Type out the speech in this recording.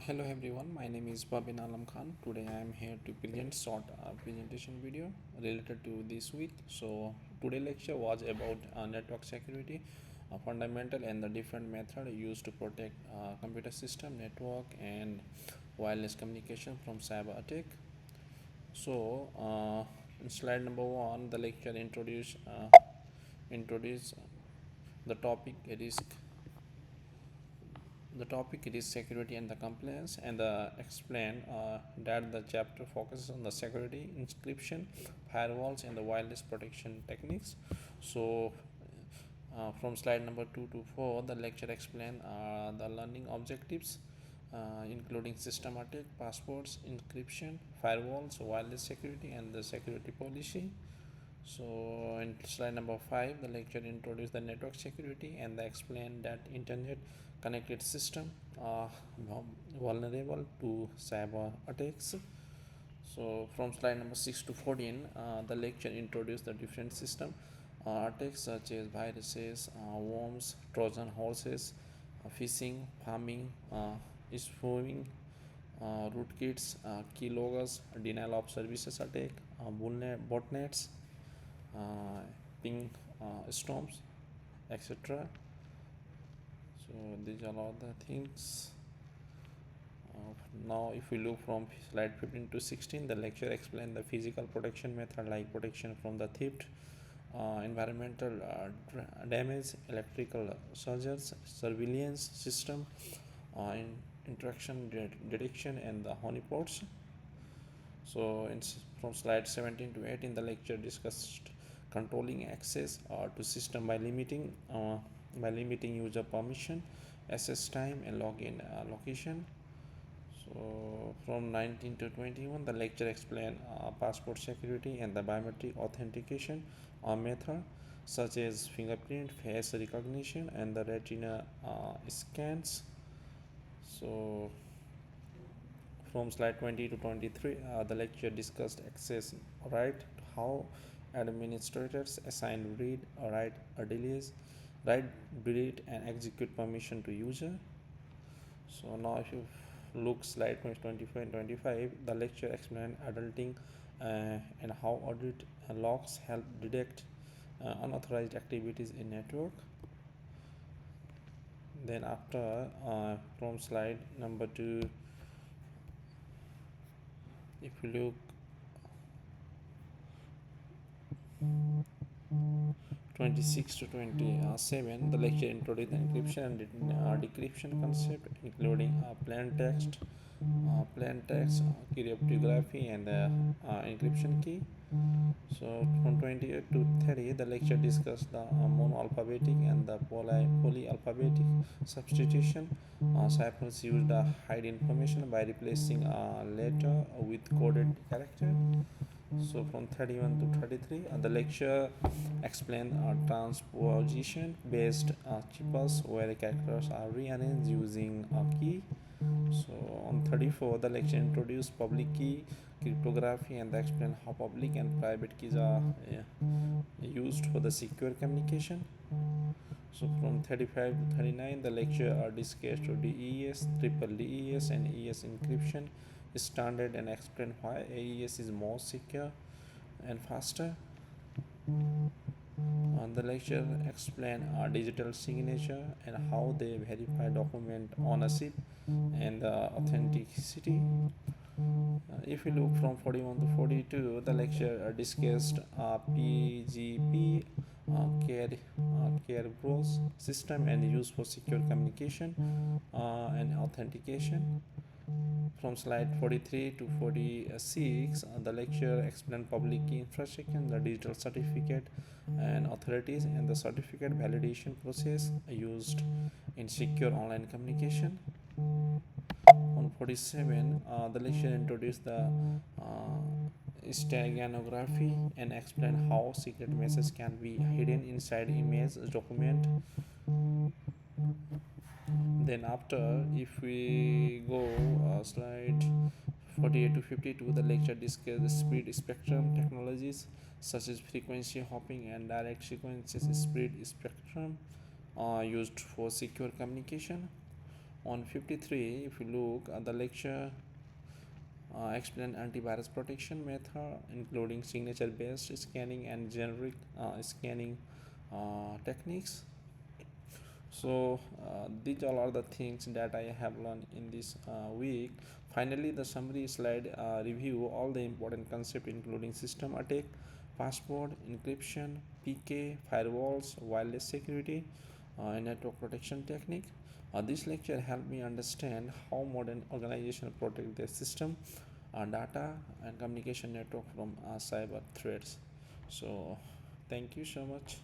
Hello everyone, my name is Babin Alam Khan. Today I am here to present short presentation video related to this week. So today lecture was about network security, fundamental and the different method used to protect computer system, network and wireless communication from cyber attack. So in slide number 1, the lecture introduce the topic risk. The topic is security and the compliance, and explain that the chapter focuses on the security, encryption, firewalls, and the wireless protection techniques. So, from slide number 2 to 4, the lecture explain the learning objectives, including system attack, passwords, encryption, firewalls, wireless security, and the security policy. So in slide number 5, the lecture introduced the network security and they explained that internet connected system are vulnerable to cyber attacks. So from slide number 6 to 14, the lecture introduced the different system attacks such as viruses, worms, Trojan horses, phishing, farming, spoofing, rootkits, keyloggers, denial of services attack, botnets, uh, ping storms, etc. So these are all the things. Now if we look from slide 15 to 16, the lecture explains the physical protection method like protection from the theft, environmental damage, electrical surges, surveillance system, interaction detection, and the honeypots. So from slide 17 to 18, the lecture discussed controlling access to system by limiting user permission, access time, and login location. So from 19 to 21, the lecture explained passport security and the biometric authentication method such as fingerprint, face recognition, and the retina scans. So from slide 20 to 23, the lecture discussed access right, how administrators assign read, write, write, delete, and execute permission to user. So now if you look slide 24 and 25, the lecture explain adulting and how audit logs help detect unauthorized activities in network. Then after from slide number 2, if you look 26 to 27, the lecture introduced encryption and decryption concept, including plain text, cryptography, and encryption key. So from 28 to 30, the lecture discussed the monoalphabetic and the polyalphabetic substitution. Ciphers use the hide information by replacing a letter with coded character. So from 31 to 33, the lecture explained transposition based chippers where characters are rearranged using a key. So on 34, the lecture introduced public key cryptography and explained how public and private keys are used for the secure communication. So from 35 to 39, the lecture are discussed DES, triple DES, and ES encryption standard and explain why AES is more secure and faster. The lecture explain digital signature and how they verify document ownership and authenticity. If you look from 41 to 42, the lecture discussed PGP care bros system and use for secure communication and authentication. From slide 43 to 46, the lecture explained public key infrastructure, the digital certificate and authorities, and the certificate validation process used in secure online communication. On 47, the lecture introduced the steganography and explained how secret messages can be hidden inside image document. Then after, if we go slide 48 to 52, the lecture discusses the speed spectrum technologies such as frequency hopping and direct sequences speed spectrum used for secure communication. On 53, if you look at the lecture, explain antivirus protection method including signature based scanning and generic scanning techniques. So these all are the things that I have learned in this week. Finally, the summary slide review all the important concepts including system attack, passport encryption, PK, firewalls, wireless security, and network protection technique. This lecture helped me understand how modern organizations protect their system, data, and communication network from cyber threats. So, thank you so much.